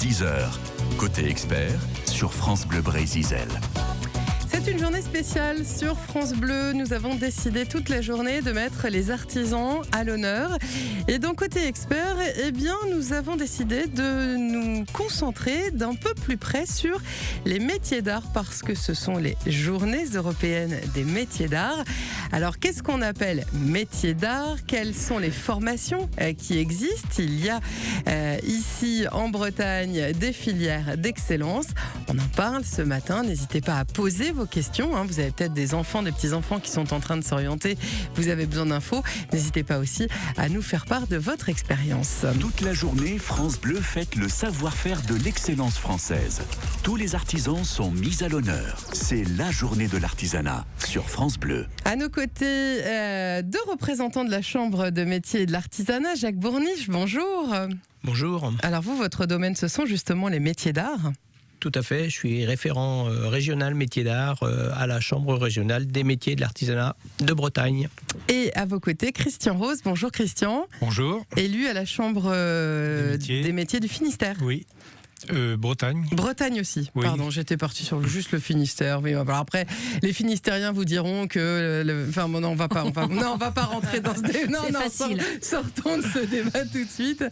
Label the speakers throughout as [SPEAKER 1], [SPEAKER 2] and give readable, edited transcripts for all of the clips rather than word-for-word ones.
[SPEAKER 1] 10h. Côté expert sur France Bleu Brésil.
[SPEAKER 2] C'est une journée spéciale sur France Bleu. Nous avons décidé toute la journée de mettre les artisans à l'honneur. Et dans Côté Expert, nous avons décidé de nous concentrer d'un peu plus près sur les métiers d'art parce que ce sont les journées européennes des métiers d'art. Alors, qu'est-ce qu'on appelle métier d'art ? Quelles sont les formations qui existent ? Il y a ici en Bretagne des filières d'excellence. On en parle ce matin. N'hésitez pas à poser vos questions. Vous avez peut-être des enfants, des petits-enfants qui sont en train de s'orienter. Vous avez besoin d'infos. N'hésitez pas aussi à nous faire part de votre expérience.
[SPEAKER 1] Toute la journée, France Bleu fête le savoir-faire de l'excellence française. Tous les artisans sont mis à l'honneur. C'est la journée de l'artisanat sur France Bleu.
[SPEAKER 2] À nos côtés, deux représentants de la Chambre de métier et de l'artisanat. Jacques Bourniche, bonjour.
[SPEAKER 3] Bonjour.
[SPEAKER 2] Alors vous, votre domaine, ce sont justement les métiers d'art ?
[SPEAKER 3] Tout à fait, je suis référent régional métier d'art à la Chambre régionale des métiers et de l'artisanat de Bretagne.
[SPEAKER 2] Et à vos côtés, Christian Rose. Bonjour Christian.
[SPEAKER 4] Bonjour.
[SPEAKER 2] Élu à la Chambre des métiers du Finistère.
[SPEAKER 4] Oui. Bretagne.
[SPEAKER 2] Bretagne aussi.
[SPEAKER 4] Oui.
[SPEAKER 2] Pardon, j'étais partie sur juste le Finistère. Mais alors après, les Finistériens vous diront que, on va pas rentrer dans ce débat. Non, sortons de ce débat tout de suite.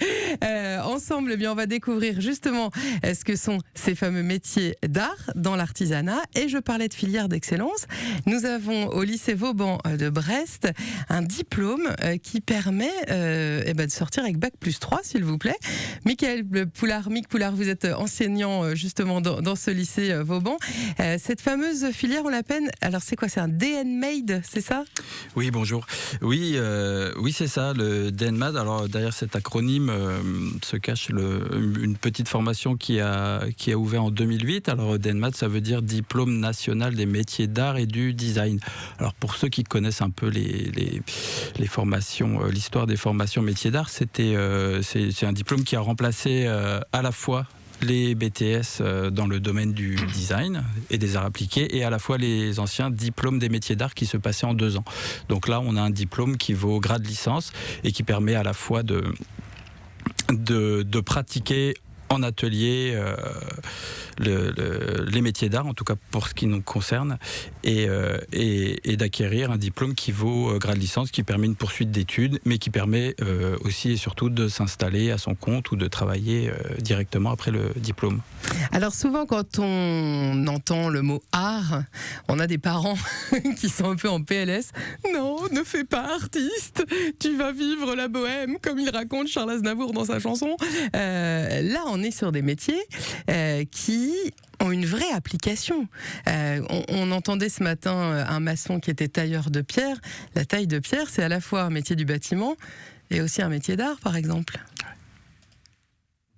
[SPEAKER 2] Ensemble, on va découvrir justement ce que sont ces fameux métiers d'art dans l'artisanat. Et je parlais de filière d'excellence. Nous avons au lycée Vauban de Brest un diplôme qui permet de sortir avec bac plus 3, s'il vous plaît. Mick Poulard, vous êtes enseignant justement dans ce lycée Vauban. Cette fameuse filière, on l'appelle, alors c'est quoi ? C'est un DN-MADE, c'est ça ?
[SPEAKER 5] Oui, bonjour. Oui, c'est ça, le DN-MADE. Alors derrière cet acronyme se cache une petite formation qui a ouvert en 2008. Alors DN-MADE, ça veut dire Diplôme national des métiers d'art et du design. Alors pour ceux qui connaissent un peu les formations, l'histoire des formations métiers d'art, c'est un diplôme qui a remplacé à la fois les BTS dans le domaine du design et des arts appliqués et à la fois les anciens diplômes des métiers d'art qui se passaient en 2 ans. Donc là, on a un diplôme qui vaut grade licence et qui permet à la fois de pratiquer en atelier les métiers d'art, en tout cas pour ce qui nous concerne, et d'acquérir un diplôme qui vaut grade licence, qui permet une poursuite d'études, mais qui permet aussi et surtout de s'installer à son compte ou de travailler directement après le diplôme.
[SPEAKER 2] Alors souvent quand on entend le mot art, on a des parents qui sont un peu en PLS. Non, ne fais pas artiste, tu vas vivre la bohème, comme il raconte Charles Aznavour dans sa chanson. Là, on est sur des métiers qui ont une vraie application. On entendait ce matin un maçon qui était tailleur de pierre. La taille de pierre, c'est à la fois un métier du bâtiment et aussi un métier d'art, par exemple.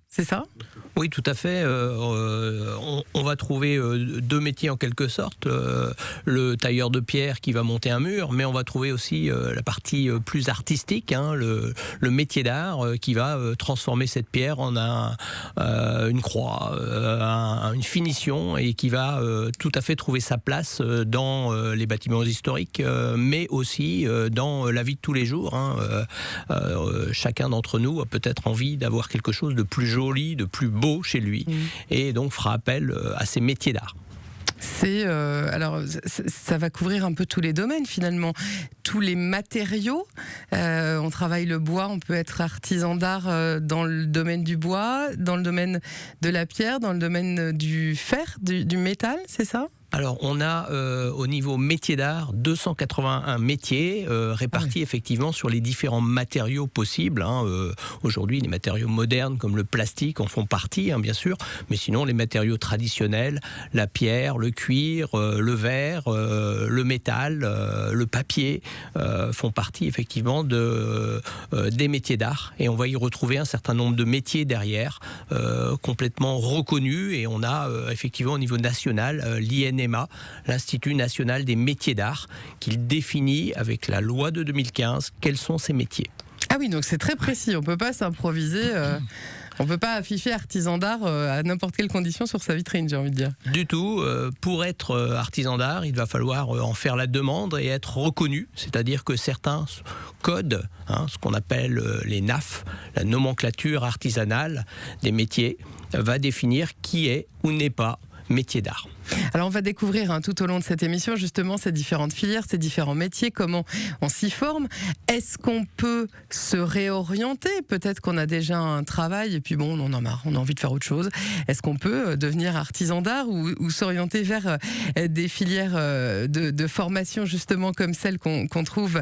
[SPEAKER 2] C'est ça ?
[SPEAKER 3] Oui, tout à fait. On va trouver 2 métiers en quelque sorte. Le tailleur de pierre qui va monter un mur, mais on va trouver aussi la partie plus artistique, le métier d'art qui va transformer cette pierre en une croix, une finition, et qui va tout à fait trouver sa place dans les bâtiments historiques, mais aussi dans la vie de tous les jours. Chacun d'entre nous a peut-être envie d'avoir quelque chose de plus joli, de plus beau chez lui, et donc fera appel à ces métiers d'art.
[SPEAKER 2] Alors ça va couvrir un peu tous les domaines finalement, tous les matériaux. On travaille le bois, on peut être artisan d'art dans le domaine du bois, dans le domaine de la pierre, dans le domaine du fer, du métal, c'est ça ?
[SPEAKER 3] Alors, on a au niveau métier d'art 281 métiers répartis effectivement sur les différents matériaux possibles. Aujourd'hui, les matériaux modernes comme le plastique en font partie, bien sûr, mais sinon les matériaux traditionnels, la pierre, le cuir, le verre, le métal, le papier font partie effectivement des métiers d'art. Et on va y retrouver un certain nombre de métiers derrière, complètement reconnus. Et on a effectivement au niveau national l'INMA, l'Institut national des métiers d'art, qui définit avec la loi de 2015 quels sont ces métiers.
[SPEAKER 2] Ah oui, donc c'est très précis, on ne peut pas s'improviser On ne peut pas afficher artisan d'art à n'importe quelle condition sur sa vitrine, j'ai envie de dire.
[SPEAKER 3] Du tout. Pour être artisan d'art, il va falloir en faire la demande et être reconnu. C'est-à-dire que certains codes, ce qu'on appelle les NAF, la nomenclature artisanale des métiers, va définir qui est ou n'est pas métier d'art.
[SPEAKER 2] Alors on va découvrir tout au long de cette émission justement ces différentes filières, ces différents métiers, comment on s'y forme. Est-ce qu'on peut se réorienter ? Peut-être qu'on a déjà un travail et puis bon, on en a marre, on a envie de faire autre chose. Est-ce qu'on peut devenir artisan d'art ou s'orienter vers des filières de formation justement comme celle qu'on trouve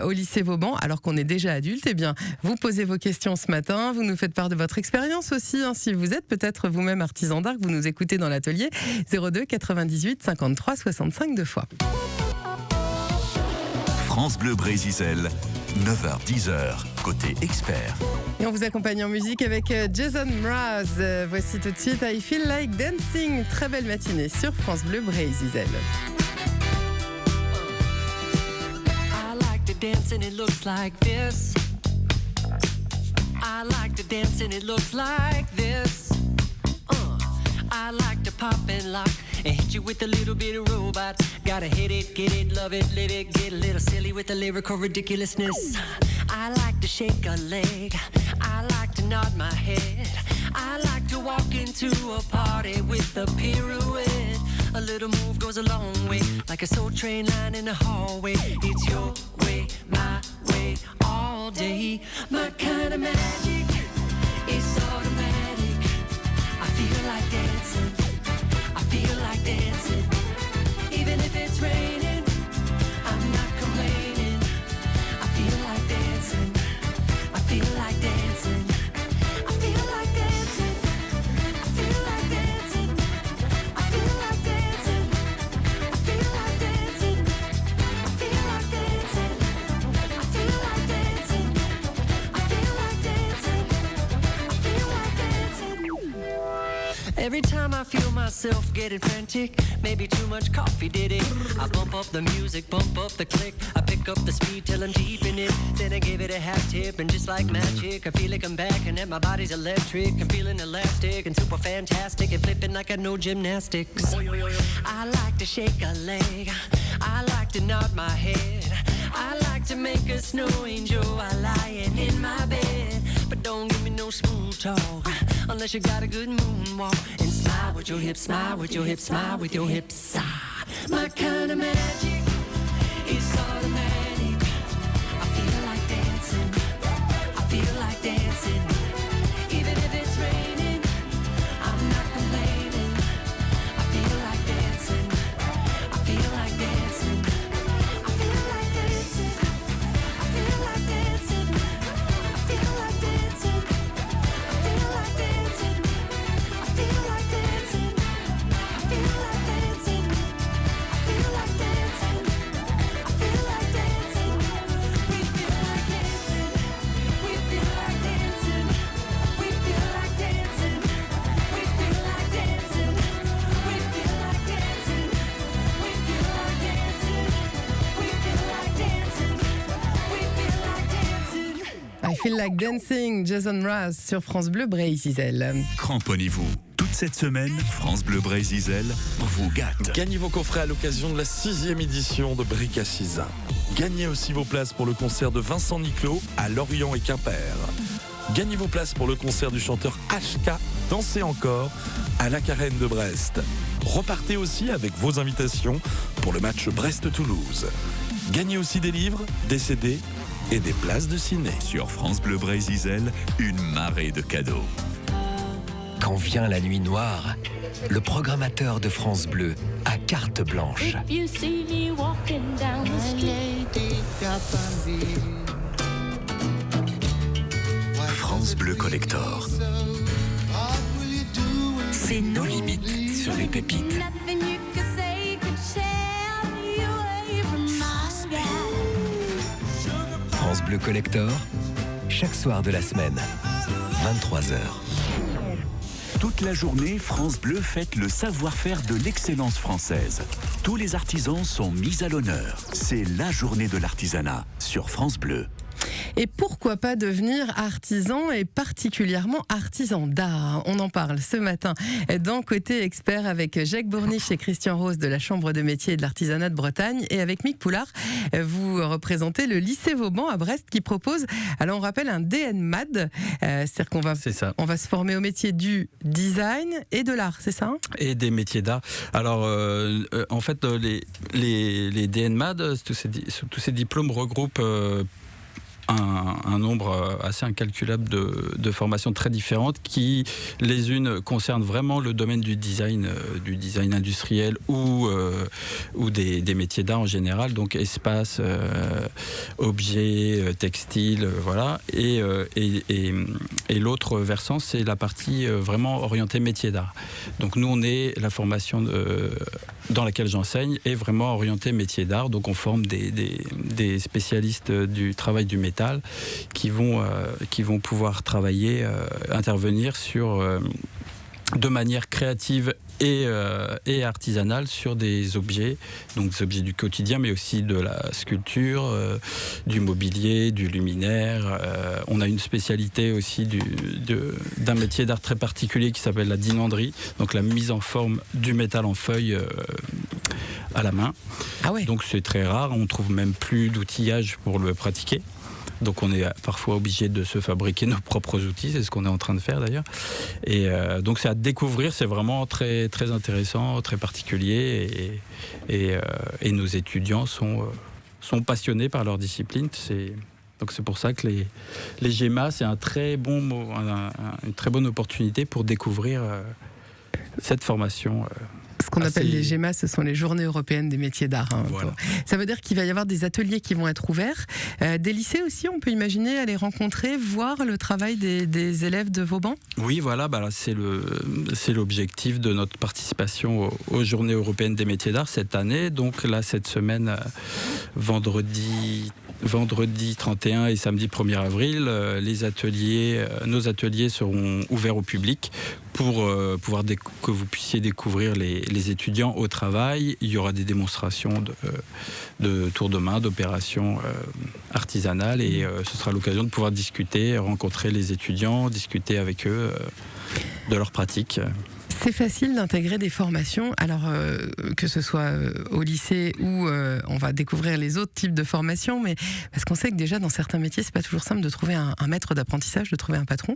[SPEAKER 2] au lycée Vauban alors qu'on est déjà adulte ? Eh bien, vous posez vos questions ce matin, vous nous faites part de votre expérience aussi, si vous êtes peut-être vous-même artisan d'art, que vous nous écoutez dans l'atelier. 02 98 53 65 deux fois.
[SPEAKER 1] France Bleu Brésil, 9h-10h, côté expert.
[SPEAKER 2] Et on vous accompagne en musique avec Jason Mraz. Voici tout de suite I Feel Like Dancing. Très belle matinée sur France Bleu Brésil.
[SPEAKER 6] I like to dance and it looks like this. I like to dance and it looks like this. I like to pop and lock and hit you with a little bit of robot. Gotta hit it, get it, love it, live it, get a little silly with the lyrical ridiculousness. I like to shake a leg, I like to nod my head, I like to walk into a party with a pirouette. A little move goes a long way, like a soul train line in the hallway. It's your way, my way, all day. My kind of magic is automatic. I feel like dancing, I feel like dancing. Even if it's raining, I'm not complaining. I feel like dancing, I feel like dancing. I feel like dancing, I feel like dancing. I feel like dancing, I feel like dancing. I feel like dancing, I feel like dancing. I feel like dancing, I feel like dancing. Every time I feel myself getting frantic, maybe too much coffee did it. I bump up the music, bump up the click. I pick up the speed till I'm deep in it. Then I give it a half tip and just like magic, I feel like I'm back and that my body's electric. I'm feeling elastic and super fantastic and flipping like I know gymnastics. I like to shake a leg, I like to nod my head, I like to make a snow angel while lying in my bed. But don't give me no smooth talk unless you got a good moonwalk. And smile with your hips, smile with your hips, smile with your hips. Ah, my kind of magic is automatic. I feel like dancing, I feel like dancing. Even if it's raining, I'm not complaining. I feel like dancing, I feel like dancing. I feel like dancing, I feel like dancing. I feel like dancing, I feel like dancing. I feel like dancing, I feel like dancing. I feel like dancing, I feel like dancing. We feel like dancing, we feel like dancing. We feel like dancing, we feel like dancing. We feel like dancing, we feel like dancing. We feel like dancing, we feel like dancing.
[SPEAKER 2] I Feel Like Dancing, Jason Mraz sur France Bleu Brésil.
[SPEAKER 1] Cramponnez-vous. Toute cette semaine, France Bleu Brésil vous gâte.
[SPEAKER 7] Gagnez vos coffrets à l'occasion de la 6e édition de Bric-à-Cisa. Gagnez aussi vos places pour le concert de Vincent Niclot à Lorient et Quimper. Gagnez vos places pour le concert du chanteur HK Dansez encore à la Carène de Brest. Repartez aussi avec vos invitations pour le match Brest-Toulouse. Gagnez aussi des livres, des CD et des places de ciné.
[SPEAKER 1] Sur France Bleu Brésil, une marée de cadeaux.
[SPEAKER 8] Quand vient la nuit noire, le programmateur de France Bleu a carte blanche.
[SPEAKER 9] You see me walking down the street.
[SPEAKER 1] France Bleu Collector.
[SPEAKER 8] C'est nos limites sur les pépites.
[SPEAKER 9] Nothing you could say could tear me away from my bed.
[SPEAKER 8] France Bleu Collector, chaque soir de la semaine, 23h.
[SPEAKER 1] Toute la journée, France Bleu fête le savoir-faire de l'excellence française. Tous les artisans sont mis à l'honneur. C'est la journée de l'artisanat sur France Bleu.
[SPEAKER 2] Et pourquoi pas devenir artisan et particulièrement artisan d'art? On en parle ce matin dans Côté Expert avec Jacques Bourniche et Christian Rose de la Chambre de métiers et de l'artisanat de Bretagne et avec Mick Poulard. Vous représentez le lycée Vauban à Brest qui propose, alors on rappelle, un DNMAD, c'est-à-dire qu'on va, on va se former au métier du design et de l'art, c'est ça?
[SPEAKER 5] Et des métiers d'art. Alors, en fait, les DNMAD, tous ces diplômes regroupent un nombre assez incalculable de formations très différentes qui, les unes, concernent vraiment le domaine du design industriel ou des métiers d'art en général, donc espace, objets, textiles, voilà. Et l'autre versant, c'est la partie vraiment orientée métiers d'art. Donc nous, la formation dans laquelle j'enseigne est vraiment orientée métiers d'art, donc on forme des spécialistes du travail du métal qui vont pouvoir travailler, intervenir de manière créative et artisanale sur des objets, donc des objets du quotidien, mais aussi de la sculpture, du mobilier, du luminaire. On a une spécialité aussi d'un métier d'art très particulier qui s'appelle la dinanderie, donc la mise en forme du métal en feuille à la main.
[SPEAKER 2] Ah ouais.
[SPEAKER 5] Donc c'est très rare, on trouve même plus d'outillage pour le pratiquer. Donc on est parfois obligé de se fabriquer nos propres outils, c'est ce qu'on est en train de faire d'ailleurs. Et donc c'est à découvrir, c'est vraiment très, très intéressant, très particulier. Et nos étudiants sont passionnés par leur discipline. Donc c'est pour ça que les GEMA, c'est une très bonne opportunité pour découvrir cette formation.
[SPEAKER 2] Ce qu'on appelle les GEMA, ce sont les Journées européennes des métiers d'art.
[SPEAKER 5] Voilà.
[SPEAKER 2] Ça veut dire qu'il va y avoir des ateliers qui vont être ouverts. Des lycées aussi, on peut imaginer aller rencontrer, voir le travail des élèves de Vauban? Oui,
[SPEAKER 5] voilà, c'est l'objectif de notre participation aux Journées européennes des métiers d'art cette année. Donc là, cette semaine, vendredi 31 et samedi 1er avril, nos ateliers seront ouverts au public pour que vous puissiez découvrir les étudiants au travail. Il y aura des démonstrations de tours de main, d'opérations artisanales et ce sera l'occasion de pouvoir discuter, rencontrer les étudiants, discuter avec eux de leurs pratiques.
[SPEAKER 2] C'est facile d'intégrer des formations, alors que ce soit au lycée ou on va découvrir les autres types de formations, mais parce qu'on sait que déjà dans certains métiers, c'est pas toujours simple de trouver un maître d'apprentissage, de trouver un patron.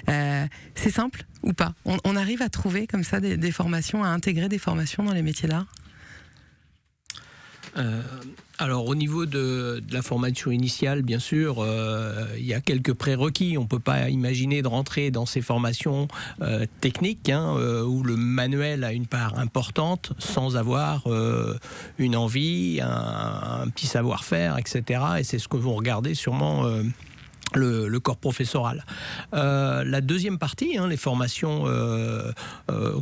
[SPEAKER 2] C'est simple ou pas? On arrive à trouver comme ça des formations, à intégrer des formations dans les métiers d'art?
[SPEAKER 3] Alors au niveau de la formation initiale, bien sûr, il y a quelques prérequis. On ne peut pas imaginer de rentrer dans ces formations techniques où le manuel a une part importante sans avoir une envie, un petit savoir-faire, etc. Et c'est ce que vont regarder sûrement le corps professoral. La deuxième partie, les formations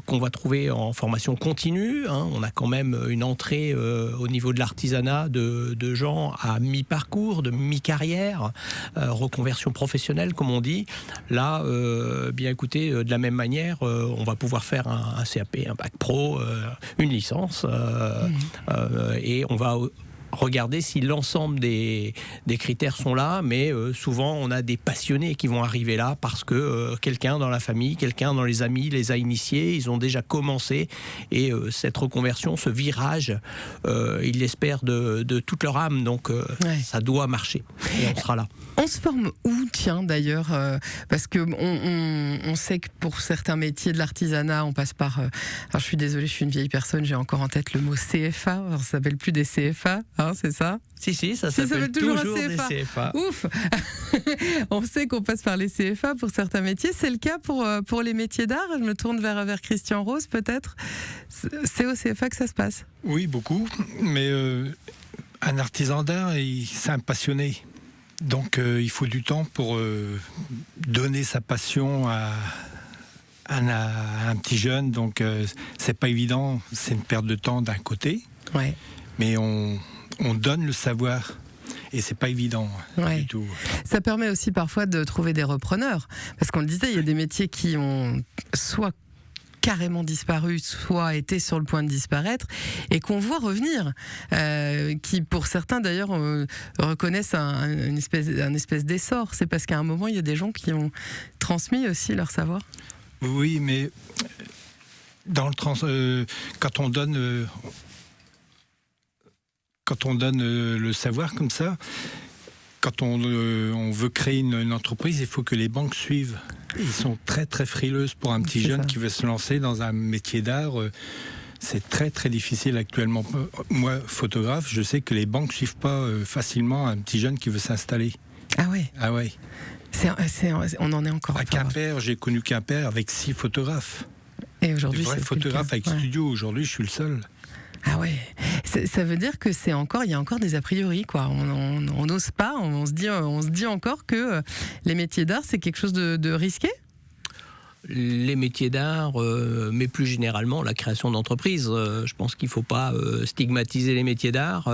[SPEAKER 3] qu'on va trouver en formation continue, on a quand même une entrée au niveau de l'artisanat de gens à mi-parcours, de mi-carrière, reconversion professionnelle comme on dit. Là, bien écoutez, de la même manière, on va pouvoir faire un CAP, un bac pro, une licence, et on va regarder si l'ensemble des critères sont là, mais souvent on a des passionnés qui vont arriver là parce que quelqu'un dans la famille, quelqu'un dans les amis les a initiés, ils ont déjà commencé et cette reconversion, ce virage, ils l'espèrent de toute leur âme, donc ça doit marcher et on sera là.
[SPEAKER 2] On se forme où, tiens, d'ailleurs, parce que on sait que pour certains métiers de l'artisanat, on passe par... alors je suis désolée, je suis une vieille personne, j'ai encore en tête le mot CFA, alors ça s'appelle plus des CFA, c'est ça?
[SPEAKER 3] Si, ça s'appelle toujours des CFA.
[SPEAKER 2] Ouf. On sait qu'on passe par les CFA pour certains métiers. C'est le cas pour les métiers d'art? Je me tourne vers Christian Rose, peut-être. C'est au CFA que ça se passe?
[SPEAKER 4] Oui, beaucoup. Mais un artisan d'art, c'est un passionné. Donc il faut du temps pour donner sa passion à un petit jeune. Donc c'est pas évident. C'est une perte de temps d'un côté.
[SPEAKER 2] Ouais.
[SPEAKER 4] Mais on donne le savoir et c'est pas évident du tout.
[SPEAKER 2] Ça permet aussi parfois de trouver des repreneurs, parce qu'on le disait, il y a des métiers qui ont soit carrément disparu, soit étaient sur le point de disparaître, et qu'on voit revenir, qui pour certains d'ailleurs reconnaissent un espèce d'essor. C'est parce qu'à un moment, il y a des gens qui ont transmis aussi leur savoir.
[SPEAKER 4] Oui, mais dans quand on donne le savoir comme ça, quand on veut créer une entreprise, il faut que les banques suivent. Ils sont très très frileuses pour un petit jeune qui veut se lancer dans un métier d'art. C'est très très difficile actuellement. Moi, photographe, je sais que les banques suivent pas facilement un petit jeune qui veut s'installer.
[SPEAKER 2] Ah ouais.
[SPEAKER 4] Ah ouais.
[SPEAKER 2] On en est encore
[SPEAKER 4] à Quimper. J'ai connu Quimper avec 6 photographes.
[SPEAKER 2] Et aujourd'hui,
[SPEAKER 4] des vrais photographes avec studio. Aujourd'hui, je suis le seul.
[SPEAKER 2] Ah ouais, ça veut dire que il y a encore des a priori, quoi. On n'ose pas, on se dit encore que les métiers d'art, c'est quelque chose de risqué.
[SPEAKER 3] Les métiers d'art, mais plus généralement la création d'entreprises. Je pense qu'il ne faut pas stigmatiser les métiers d'art.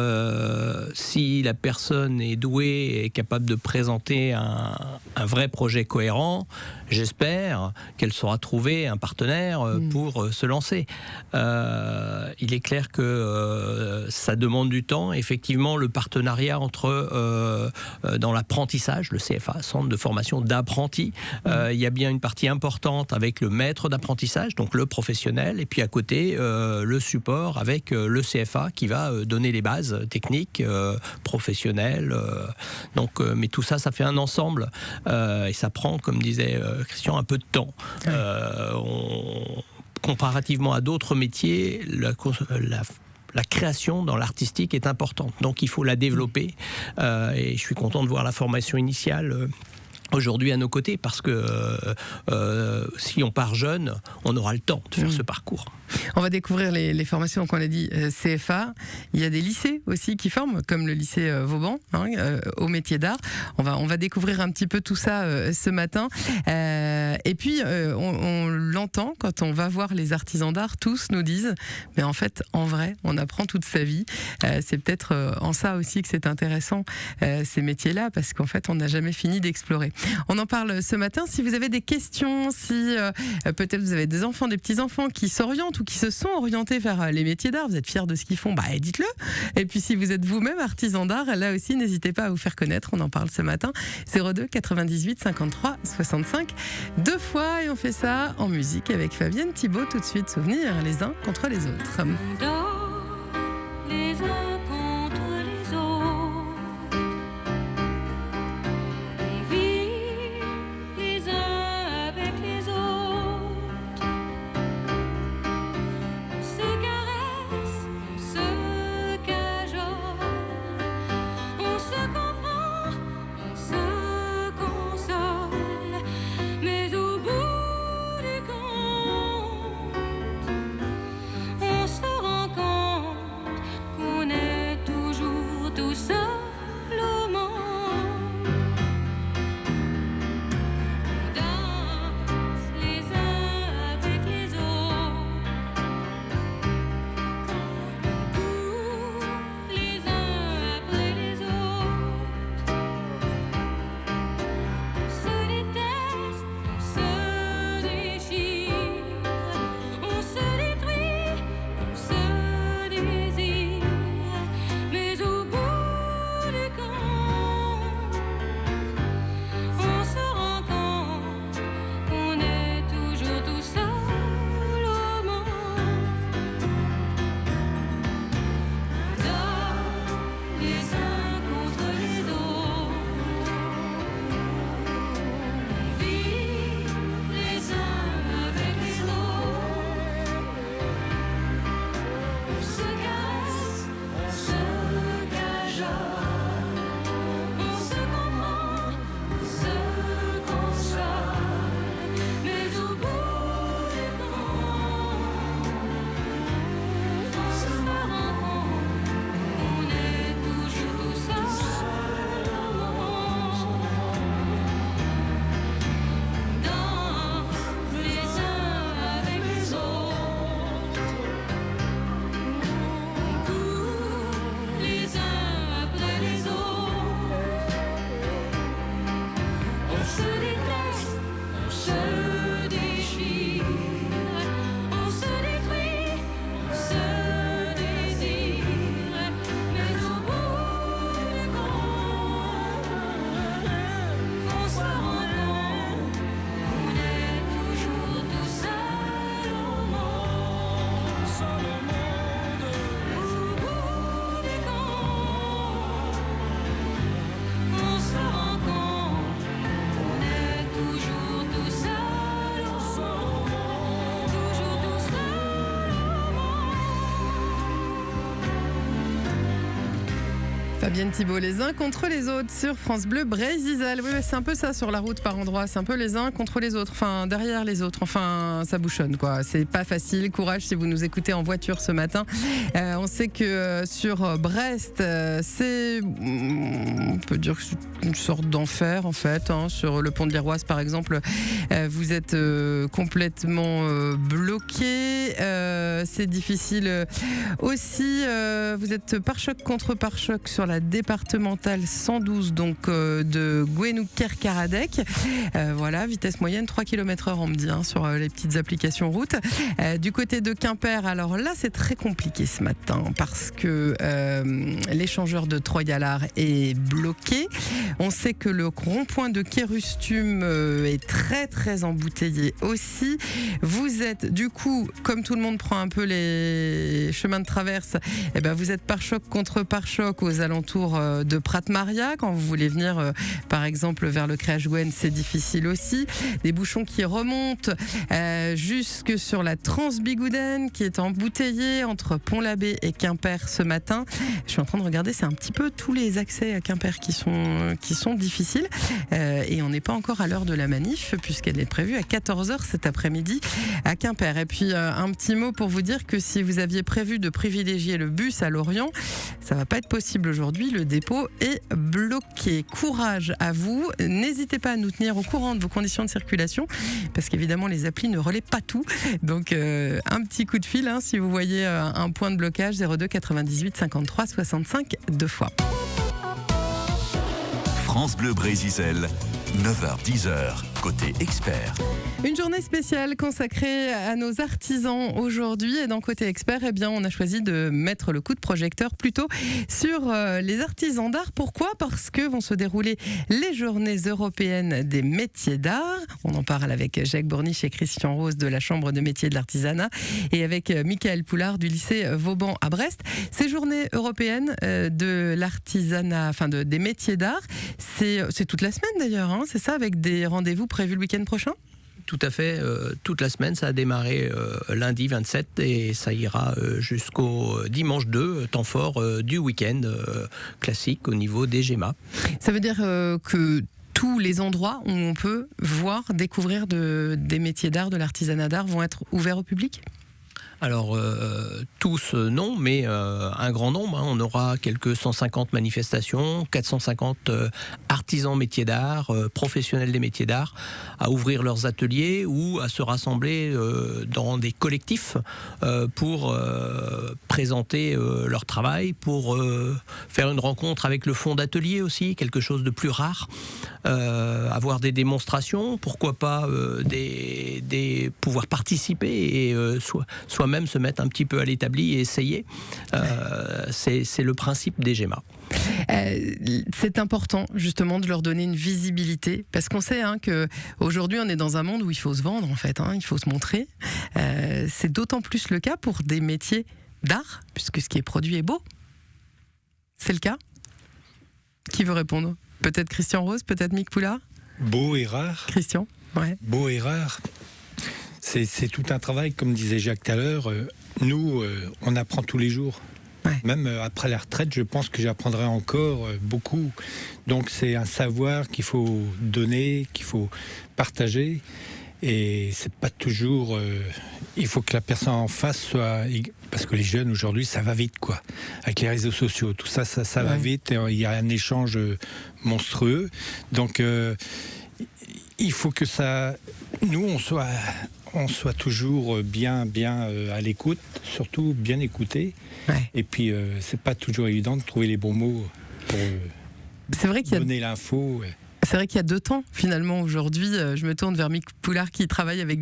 [SPEAKER 3] Si la personne est douée et est capable de présenter un vrai projet cohérent, j'espère qu'elle saura trouver un partenaire pour se lancer. Il est clair que ça demande du temps. Effectivement, le partenariat entre dans l'apprentissage, le CFA, Centre de formation d'apprentis, il y a bien une partie importante avec le maître d'apprentissage, donc le professionnel, et puis à côté le support avec le CFA qui va donner les bases techniques, professionnelles. Mais tout ça, ça fait un ensemble et ça prend, comme disait Christian, un peu de temps. Comparativement à d'autres métiers, la création dans l'artistique est importante, donc il faut la développer. Et je suis content de voir la formation initiale aujourd'hui à nos côtés, parce que si on part jeune, on aura le temps de faire ce parcours.
[SPEAKER 2] On va découvrir les formations, donc on l'a dit, CFA. Il y a des lycées aussi qui forment, comme le lycée Vauban, au métier d'art. On va découvrir un petit peu tout ça ce matin. Et puis, on l'entend quand on va voir les artisans d'art, tous nous disent, mais en fait, en vrai, on apprend toute sa vie. C'est peut-être en ça aussi que c'est intéressant, ces métiers-là, parce qu'en fait, on n'a jamais fini d'explorer. On en parle ce matin. Si vous avez des questions, si peut-être vous avez des enfants, des petits-enfants qui s'orientent ou qui se sont orientés vers les métiers d'art, vous êtes fiers de ce qu'ils font, dites-le. Et puis si vous êtes vous-même artisan d'art, là aussi, n'hésitez pas à vous faire connaître. On en parle ce matin. 02 98 53 65 2 fois, et on fait ça en musique avec Fabienne Thibault. Tout de suite, souvenirs les uns contre les autres.
[SPEAKER 9] On dort les uns contre les autres. On vit les uns avec les autres. On se caresse, on se cajole. On se comprend, on se console. Mais au bout du compte, on se rend compte
[SPEAKER 2] Fabienne Thibault, les uns contre les autres sur France Bleu Brésil. Oui, c'est un peu ça sur la route par endroit. C'est un peu les uns contre les autres, enfin derrière les autres. Enfin, ça bouchonne quoi. C'est pas facile. Courage si vous nous écoutez en voiture ce matin. On sait que sur Brest, on peut dire que c'est une sorte d'enfer en fait. Sur le pont de l'Iroise par exemple, vous êtes complètement bloqué. C'est difficile aussi. Vous êtes pare-choc contre pare-choc sur la départementale 112 donc de Gouesnou-Kerkaradec. Voilà, vitesse moyenne 3 km/h on me dit sur les petites applications route. Du côté de Quimper, alors là c'est très compliqué ce matin parce que l'échangeur de Troyes-Gallard est bloqué. On sait que le rond-point de Kérustum est très très embouteillé aussi. Vous êtes du coup, comme tout le monde prend un peu les chemins de traverse, vous êtes pare-choc contre pare-choc aux alentours de Prat-Maria. Quand vous voulez venir par exemple vers le Créache-Gouenne, c'est difficile aussi. Des bouchons qui remontent jusque sur la Transbigouden qui est embouteillée entre Pont-l'Abbé et Quimper ce matin. Je suis en train de regarder, c'est un petit peu tous les accès à Quimper qui sont difficiles et on n'est pas encore à l'heure de la manif puisqu'elle est prévue à 14h cet après-midi à Quimper. Et puis un petit mot pour vous dire que si vous aviez prévu de privilégier le bus à Lorient, ça va pas être possible aujourd'hui, le dépôt est bloqué. Courage à vous, n'hésitez pas à nous tenir au courant de vos conditions de circulation parce qu'évidemment les applis ne relaient pas tout, donc un petit coup de fil si vous voyez un point de blocage, 02 98 53 65 2 fois.
[SPEAKER 1] France Bleu Brésil, 9h-10h, côté expert.
[SPEAKER 2] Une journée spéciale consacrée à nos artisans aujourd'hui. Et dans Côté Expert, on a choisi de mettre le coup de projecteur plutôt sur les artisans d'art. Pourquoi ? Parce que vont se dérouler les journées européennes des métiers d'art. On en parle avec Jacques Bourniche et Christian Rose de la Chambre de métiers de l'artisanat et avec Michael Poulard du lycée Vauban à Brest. Ces journées européennes de l'artisanat, des métiers d'art, c'est toute la semaine d'ailleurs, c'est ça, avec des rendez-vous prévus le week-end prochain ?
[SPEAKER 3] Tout à fait, toute la semaine, ça a démarré lundi 27 et ça ira jusqu'au dimanche 2, temps fort du week-end classique au niveau des GEMA.
[SPEAKER 2] Ça veut dire que tous les endroits où on peut voir, découvrir des métiers d'art, de l'artisanat d'art vont être ouverts au public ?
[SPEAKER 3] Alors, tous non, mais un grand nombre. On aura quelques 150 manifestations, 450 artisans métiers d'art, professionnels des métiers d'art, à ouvrir leurs ateliers ou à se rassembler dans des collectifs pour présenter leur travail, pour faire une rencontre avec le fonds d'atelier aussi, quelque chose de plus rare, avoir des démonstrations, pourquoi pas pouvoir participer et soi-même se mettre un petit peu à l'établi et essayer. C'est le principe des GEMA.
[SPEAKER 2] C'est important justement de leur donner une visibilité parce qu'on sait qu'aujourd'hui on est dans un monde où il faut se vendre en fait, il faut se montrer. C'est d'autant plus le cas pour des métiers d'art puisque ce qui est produit est beau. C'est le cas ? Qui veut répondre ? Peut-être Christian Rose, peut-être Mick Poulard ?
[SPEAKER 4] Beau et rare.
[SPEAKER 2] Christian, ouais.
[SPEAKER 4] Beau et rare. C'est tout un travail, comme disait Jacques tout à l'heure. Nous, on apprend tous les jours. Ouais. Même après la retraite, je pense que j'apprendrai encore beaucoup. Donc c'est un savoir qu'il faut donner, qu'il faut partager. Et c'est pas toujours... il faut que la personne en face soit... Parce que les jeunes aujourd'hui, ça va vite, quoi. Avec les réseaux sociaux, tout ça va vite. Il y a un échange monstrueux. Donc il faut que ça... Nous, on soit toujours bien à l'écoute, surtout bien écouté. Ouais. Et puis, c'est pas toujours évident de trouver les bons mots pour donner l'info. Ouais.
[SPEAKER 2] C'est vrai qu'il y a deux temps finalement aujourd'hui. Je me tourne vers Mick Poulard qui travaille avec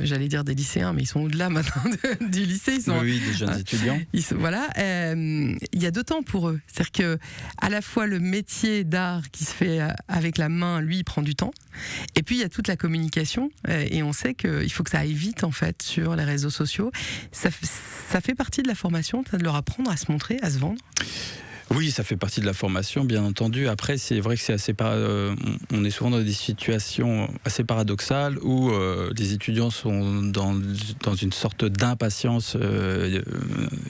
[SPEAKER 2] j'allais dire des lycéens, mais ils sont au-delà maintenant du lycée. Ils sont,
[SPEAKER 5] des jeunes étudiants.
[SPEAKER 2] Voilà, il y a deux temps pour eux. C'est-à-dire que à la fois le métier d'art qui se fait avec la main, lui, il prend du temps. Et puis il y a toute la communication et on sait qu'il faut que ça aille vite en fait sur les réseaux sociaux. Ça fait partie de la formation, de leur apprendre à se montrer, à se vendre.
[SPEAKER 5] Oui, ça fait partie de la formation, bien entendu. Après, c'est vrai que c'est assez on est souvent dans des situations assez paradoxales où les étudiants sont dans une sorte d'impatience.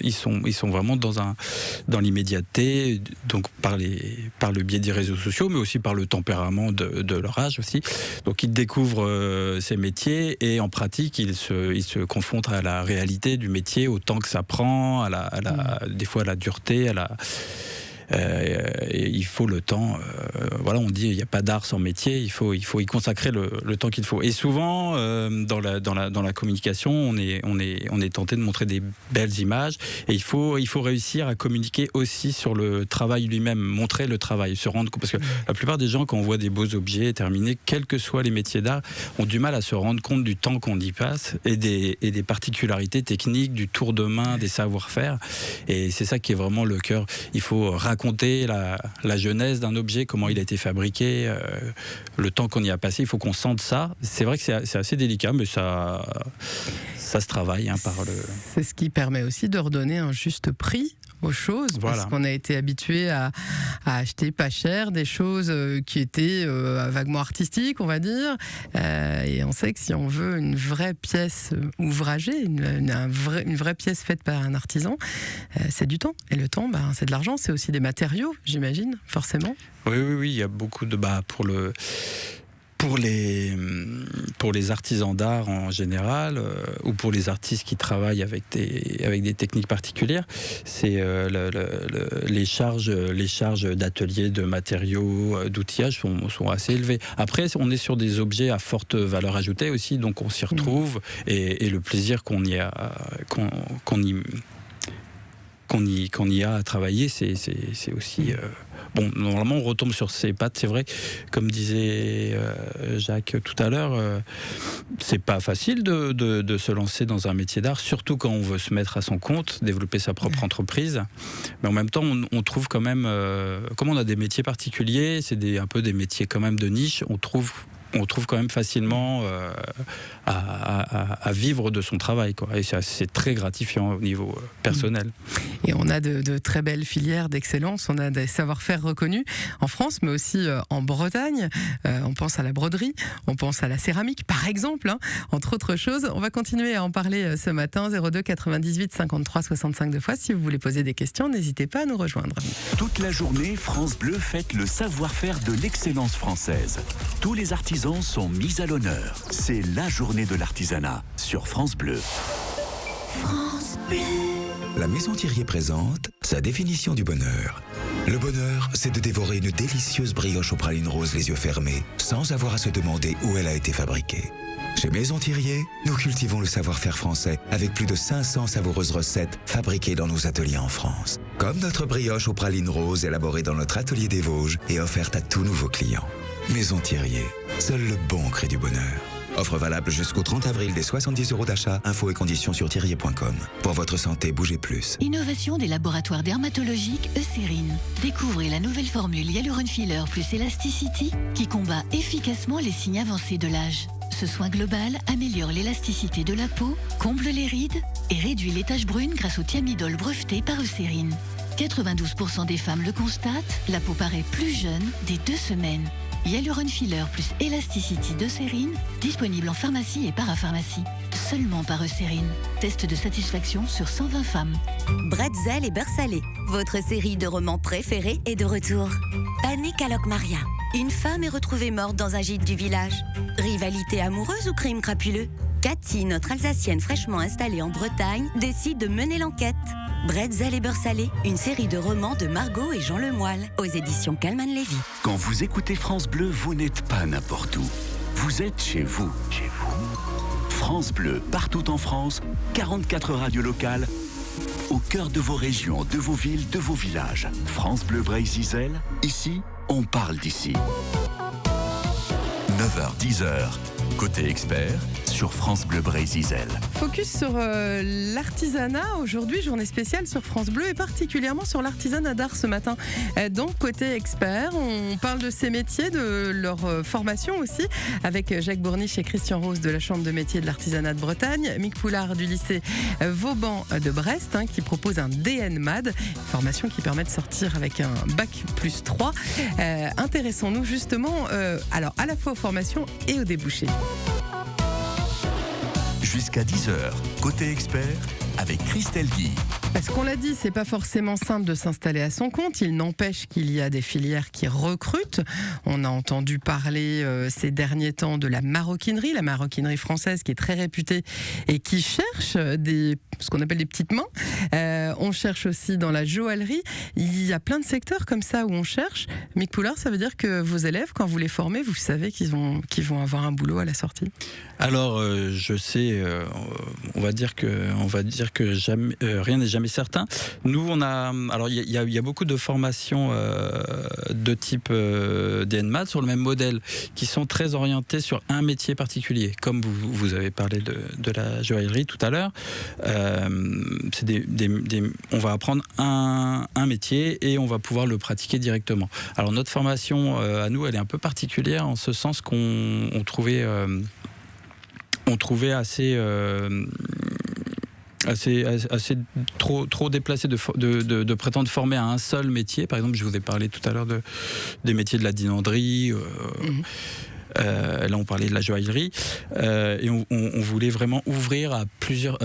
[SPEAKER 5] Ils sont vraiment dans l'immédiateté, donc par le biais des réseaux sociaux, mais aussi par le tempérament de leur âge aussi. Donc ils découvrent ces métiers et en pratique, ils se confrontent à la réalité du métier, au temps que ça prend, des fois à la dureté, il faut le temps. Voilà, on dit il n'y a pas d'art sans métier. Il faut y consacrer le temps qu'il faut. Et souvent, dans la communication, on est tenté de montrer des belles images. Et il faut réussir à communiquer aussi sur le travail lui-même, montrer le travail, se rendre compte. Parce que la plupart des gens, quand on voit des beaux objets terminés, quels que soient les métiers d'art, ont du mal à se rendre compte du temps qu'on y passe et des particularités techniques, du tour de main, des savoir-faire. Et c'est ça qui est vraiment le cœur. Il faut raconter la genèse d'un objet, comment il a été fabriqué, le temps qu'on y a passé. Il faut qu'on sente ça. C'est vrai que c'est assez délicat, mais ça se travaille
[SPEAKER 2] C'est ce qui permet aussi de redonner un juste prix aux choses, parce qu'on a été habitué à acheter pas cher des choses qui étaient vaguement artistiques, on va dire, et on sait que si on veut une vraie pièce ouvragée, une vraie pièce faite par un artisan, c'est du temps, et le temps, c'est de l'argent, c'est aussi des matériaux, j'imagine, forcément.
[SPEAKER 5] Oui, il y a beaucoup de pour les artisans d'art en général, ou pour les artistes qui travaillent avec des techniques particulières, c'est les charges d'ateliers, de matériaux, d'outillage sont assez élevées. Après, on est sur des objets à forte valeur ajoutée aussi, donc on s'y retrouve, et le plaisir qu'on y a à travailler, c'est aussi... Bon, normalement, on retombe sur ses pattes, c'est vrai. Comme disait Jacques tout à l'heure, c'est pas facile de se lancer dans un métier d'art, surtout quand on veut se mettre à son compte, développer sa propre entreprise. Mais en même temps, on trouve quand même, comme on a des métiers particuliers, c'est un peu des métiers quand même de niche, on trouve quand même facilement à vivre de son travail, quoi. Et c'est très gratifiant au niveau personnel.
[SPEAKER 2] Et on a de très belles filières d'excellence, on a des savoir-faire reconnus en France, mais aussi en Bretagne. On pense à la broderie, on pense à la céramique, par exemple, entre autres choses. On va continuer à en parler ce matin, 02 98 53 65 2 fois. Si vous voulez poser des questions, n'hésitez pas à nous rejoindre.
[SPEAKER 1] Toute la journée, France Bleu fête le savoir-faire de l'excellence française. Tous les artisans sont mis à l'honneur. C'est la journée de l'artisanat sur France Bleu.
[SPEAKER 9] France Bleu.
[SPEAKER 10] La Maison Thirier présente sa définition du bonheur. Le bonheur, c'est de dévorer une délicieuse brioche aux pralines roses les yeux fermés, sans avoir à se demander où elle a été fabriquée. Chez Maison Thirier, nous cultivons le savoir-faire français avec plus de 500 savoureuses recettes fabriquées dans nos ateliers en France. Comme notre brioche aux pralines roses élaborée dans notre atelier des Vosges et offerte à tous nouveaux clients. Maison Thirier, seul le bon crée du bonheur. Offre valable jusqu'au 30 avril des 70 € d'achat. Infos et conditions sur thirier.com. Pour votre santé, bougez plus.
[SPEAKER 11] Innovation des laboratoires dermatologiques Eucérine. Découvrez la nouvelle formule Hyaluron Filler plus Elasticity qui combat efficacement les signes avancés de l'âge. Ce soin global améliore l'élasticité de la peau, comble les rides et réduit les taches brunes grâce au thiamidol breveté par Eucérine. 92% des femmes le constatent, la peau paraît plus jeune dès 2 semaines. Hyaluron Filler plus Elasticity d'Eucérine, disponible en pharmacie et parapharmacie. Seulement par Eucérine. Test de satisfaction sur 120 femmes.
[SPEAKER 12] Bretzel et beurre salé. Votre série de romans préférés est de retour. Panique à Locmaria. Une femme est retrouvée morte dans un gîte du village. Rivalité amoureuse ou crime crapuleux? Cathy, notre Alsacienne fraîchement installée en Bretagne, décide de mener l'enquête. Bretzel et beurre salé, une série de romans de Margot et Jean Lemoyle, aux éditions Calman Lévy.
[SPEAKER 1] Quand vous écoutez France Bleu, vous n'êtes pas n'importe où. Vous êtes chez vous. France Bleu, partout en France, 44 radios locales, au cœur de vos régions, de vos villes, de vos villages. France Bleu Brésil, ici, on parle d'ici. 9h-10h, côté expert, sur sur France Bleu Brésil.
[SPEAKER 2] Focus sur l'artisanat aujourd'hui, journée spéciale sur France Bleu et particulièrement sur l'artisanat d'art ce matin. Donc côté expert, on parle de ces métiers, de leur formation aussi, avec Jacques Bourniche et Christian Rose de la Chambre de métiers de l'artisanat de Bretagne, Mick Poulard du lycée Vauban de Brest, qui propose un DNMAD, formation qui permet de sortir avec un bac plus 3. Intéressons-nous justement alors à la fois aux formations et aux débouchés.
[SPEAKER 1] Jusqu'à 10h, côté expert, avec Christelle Guy.
[SPEAKER 2] Parce qu'on l'a dit, c'est pas forcément simple de s'installer à son compte. Il n'empêche qu'il y a des filières qui recrutent. On a entendu parler ces derniers temps de la maroquinerie française qui est très réputée et qui cherche ce qu'on appelle des petites mains. On cherche aussi dans la joaillerie. Il y a plein de secteurs comme ça où on cherche. Mick Poulard, ça veut dire que vos élèves, quand vous les formez, vous savez qu'ils vont avoir un boulot à la sortie.
[SPEAKER 5] Alors, je sais, on va dire que jamais, rien n'est jamais certain. Nous, alors il y a beaucoup de formations de type DNMAD sur le même modèle, qui sont très orientées sur un métier particulier. Comme vous avez parlé de la joaillerie tout à l'heure, on va apprendre un métier et on va pouvoir le pratiquer directement. Alors notre formation à nous, elle est un peu particulière en ce sens qu'on trouvait assez trop déplacé de prétendre former à un seul métier. Par exemple, je vous ai parlé tout à l'heure des métiers de la dinanderie. Là, on parlait de la joaillerie. Et on voulait vraiment ouvrir à plusieurs...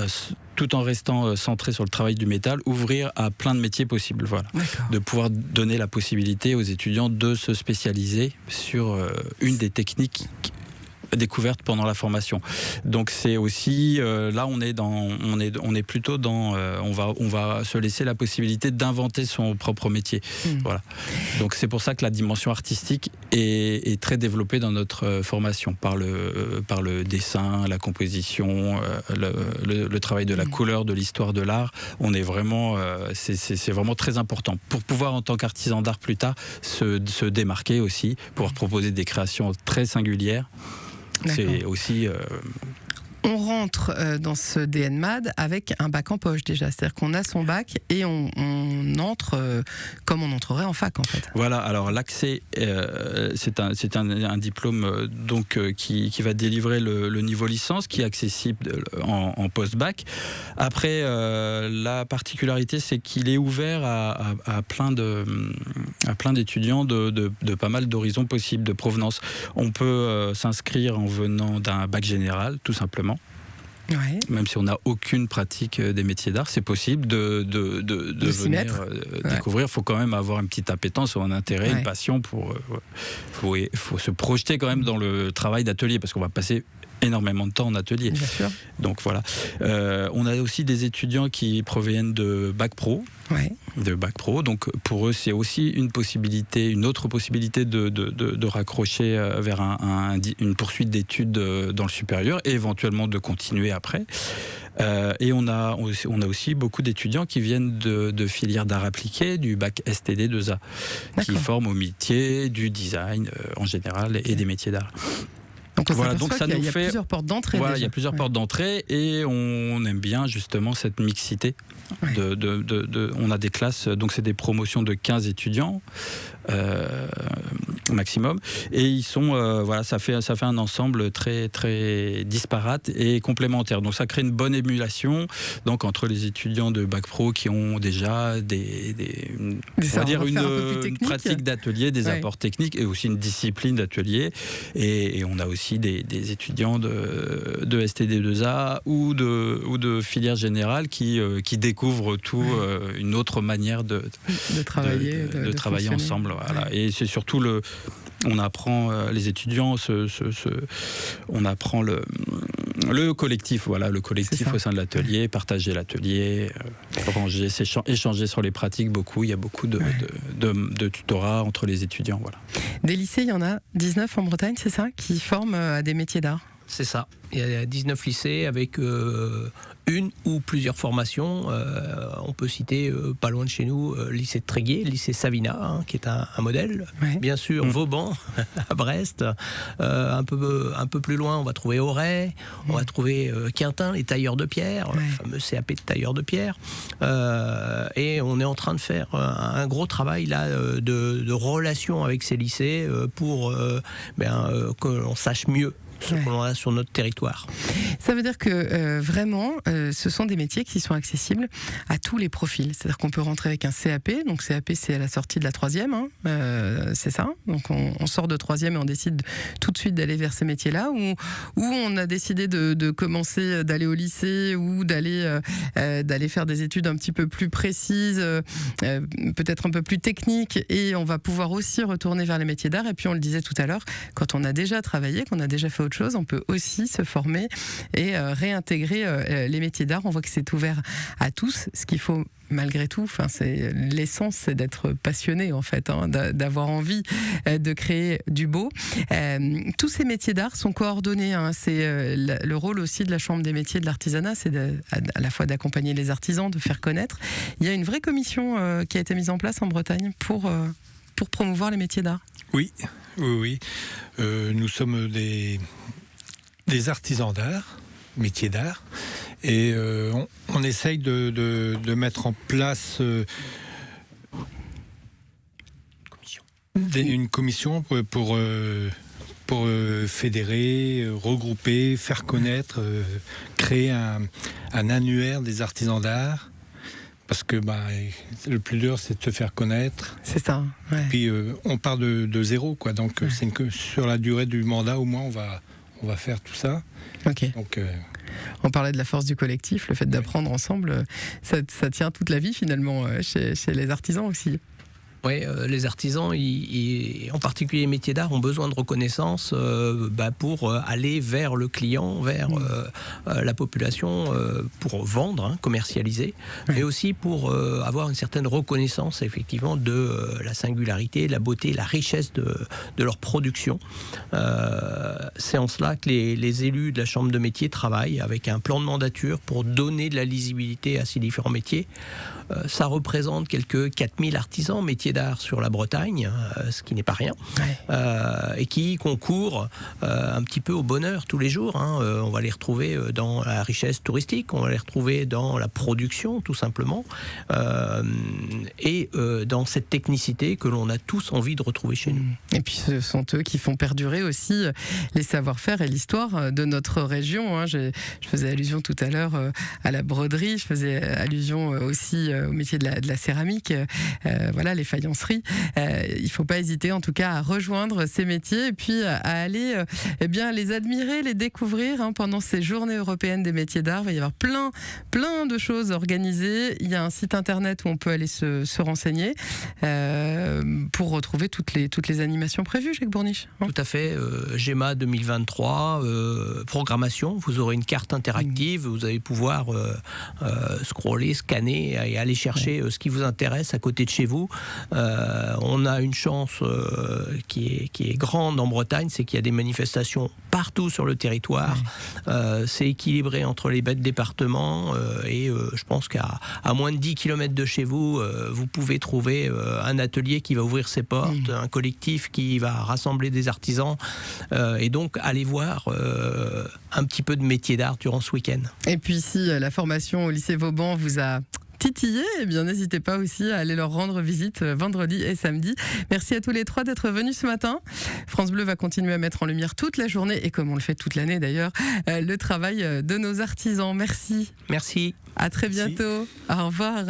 [SPEAKER 5] tout en restant centré sur le travail du métal, ouvrir à plein de métiers possibles. Voilà. De pouvoir donner la possibilité aux étudiants de se spécialiser sur une des techniques découverte pendant la formation. Donc c'est aussi là on est plutôt dans on va se laisser la possibilité d'inventer son propre métier. Voilà. Donc c'est pour ça que la dimension artistique est très développée dans notre formation par le dessin, la composition, le travail de la couleur, de l'histoire de l'art. On est vraiment c'est vraiment très important pour pouvoir en tant qu'artisan d'art plus tard se démarquer aussi, pouvoir proposer des créations très singulières. C'est aussi...
[SPEAKER 2] On rentre dans ce DNMAD avec un bac en poche déjà, c'est-à-dire qu'on a son bac et on entre comme on entrerait en fac en fait.
[SPEAKER 5] Voilà, alors l'accès, c'est un diplôme donc qui va délivrer le niveau licence qui est accessible en post-bac. Après, la particularité, c'est qu'il est ouvert à plein d'étudiants de pas mal d'horizons possibles, de provenance. On peut s'inscrire en venant d'un bac général, tout simplement. Ouais. Même si on n'a aucune pratique des métiers d'art, c'est possible de venir découvrir. Il faut quand même avoir une petite appétence ou un intérêt, une passion pour. Faut se projeter quand même dans le travail d'atelier parce qu'on va passer énormément de temps en atelier.
[SPEAKER 2] Bien sûr.
[SPEAKER 5] Donc voilà. On a aussi des étudiants qui proviennent de bac pro.
[SPEAKER 2] Ouais.
[SPEAKER 5] De bac pro. Donc pour eux, c'est aussi une autre possibilité de raccrocher vers une poursuite d'études dans le supérieur et éventuellement de continuer après. Et on a aussi beaucoup d'étudiants qui viennent de filières d'art appliqué, du bac STD 2A, qui forment au métier du design en général et des métiers d'art.
[SPEAKER 2] Donc voilà, donc ça nous fait. Il y a plusieurs portes d'entrée.
[SPEAKER 5] Voilà, il y a plusieurs portes d'entrée et on aime bien justement cette mixité. On a des classes, donc c'est des promotions de 15 étudiants maximum, et ils sont ça fait un ensemble très très disparate et complémentaire. Donc ça crée une bonne émulation donc entre les étudiants de bac pro qui ont déjà une pratique d'atelier, des apports techniques et aussi une discipline d'atelier. Et on a aussi des étudiants de STD2A ou de filière générale qui découvrent tout une autre manière de travailler ensemble. Voilà. Et c'est surtout on apprend les étudiants, on apprend le collectif, le collectif au sein de l'atelier, partager l'atelier, ranger, échanger sur les pratiques beaucoup. Il y a beaucoup de tutorat entre les étudiants. Voilà.
[SPEAKER 2] Des lycées, il y en a 19 en Bretagne, c'est ça, qui forment à des métiers d'art.
[SPEAKER 3] C'est ça. Il y a 19 lycées avec une ou plusieurs formations. On peut citer, pas loin de chez nous, le lycée de Tréguier, le lycée Savina, hein, qui est un modèle.
[SPEAKER 2] Ouais.
[SPEAKER 3] Bien sûr, Vauban, à Brest. Un peu plus loin, on va trouver Auray. On va trouver Quintin, les tailleurs de pierre, le fameux CAP de tailleurs de pierre. Et on est en train de faire un gros travail là de relation avec ces lycées pour que l'on sache mieux ce qu'on a sur notre territoire.
[SPEAKER 2] Ça veut dire que vraiment, ce sont des métiers qui sont accessibles à tous les profils. C'est-à-dire qu'on peut rentrer avec un CAP. Donc CAP, c'est à la sortie de la 3e, hein, c'est ça. Donc on sort de 3e et on décide tout de suite d'aller vers ces métiers-là. Ou on a décidé de commencer, d'aller au lycée ou d'aller faire des études un petit peu plus précises, peut-être un peu plus techniques. Et on va pouvoir aussi retourner vers les métiers d'art. Et puis on le disait tout à l'heure, quand on a déjà travaillé, qu'on a déjà fait autre chose, on peut aussi se former et réintégrer les métiers d'art. On voit que c'est ouvert à tous, ce qu'il faut malgré tout. Enfin, l'essence, c'est d'être passionné en fait, hein, d'avoir envie de créer du beau. Tous ces métiers d'art sont coordonnés. Hein, c'est le rôle aussi de la Chambre des métiers de l'artisanat, c'est à la fois d'accompagner les artisans, de faire connaître. Il y a une vraie commission qui a été mise en place en Bretagne pour promouvoir les métiers d'art.
[SPEAKER 4] Oui. Nous sommes des artisans d'art, métiers d'art, et on essaye de mettre en place une commission pour fédérer, regrouper, faire connaître, créer un annuaire des artisans d'art. Parce que le plus dur, c'est de se faire connaître.
[SPEAKER 2] C'est ça. Ouais.
[SPEAKER 4] Et puis on part de zéro, quoi. Donc sur la durée du mandat, au moins, on va faire tout ça.
[SPEAKER 2] Ok.
[SPEAKER 4] Donc,
[SPEAKER 2] on parlait de la force du collectif, le fait d'apprendre ensemble, ça tient toute la vie finalement chez les artisans aussi.
[SPEAKER 3] Oui, les artisans, en particulier les métiers d'art, ont besoin de reconnaissance pour aller vers le client, vers la population, pour vendre, hein, commercialiser, mais aussi pour avoir une certaine reconnaissance effectivement de la singularité, la beauté, la richesse de leur production. C'est en cela que les élus de la Chambre de métiers travaillent avec un plan de mandature pour donner de la lisibilité à ces différents métiers. Ça représente quelques 4000 artisans métiers d'art sur la Bretagne, ce qui n'est pas rien, et qui concourent un petit peu au bonheur tous les jours. Hein. On va les retrouver dans la richesse touristique, on va les retrouver dans la production tout simplement, et dans cette technicité que l'on a tous envie de retrouver chez nous.
[SPEAKER 2] Et puis ce sont eux qui font perdurer aussi les savoir-faire et l'histoire de notre région. Hein. Je faisais allusion tout à l'heure à la broderie, je faisais allusion aussi au métier de la céramique, les faïenceries. Il ne faut pas hésiter en tout cas à rejoindre ces métiers et puis à aller les admirer, les découvrir pendant ces journées européennes des métiers d'art. Il va y avoir plein de choses organisées. Il y a un site internet où on peut aller se renseigner pour retrouver toutes les animations prévues, Jacques Bourniche.
[SPEAKER 3] Tout à fait. GEMA 2023, programmation. Vous aurez une carte interactive. Vous allez pouvoir scroller, scanner et aller chercher ce qui vous intéresse à côté de chez vous. On a une chance qui est grande en Bretagne, c'est qu'il y a des manifestations partout sur le territoire. C'est équilibré entre les départements et je pense qu'à moins de 10 km de chez vous, vous pouvez trouver un atelier qui va ouvrir ses portes, un collectif qui va rassembler des artisans et donc aller voir un petit peu de métier d'art durant ce week-end.
[SPEAKER 2] Et puis si la formation au lycée Vauban vous a titillé, eh bien n'hésitez pas aussi à aller leur rendre visite vendredi et samedi. Merci à tous les trois d'être venus ce matin. France Bleu va continuer à mettre en lumière toute la journée et comme on le fait toute l'année d'ailleurs, le travail de nos artisans. Merci.
[SPEAKER 3] Merci.
[SPEAKER 2] À très bientôt. Au revoir.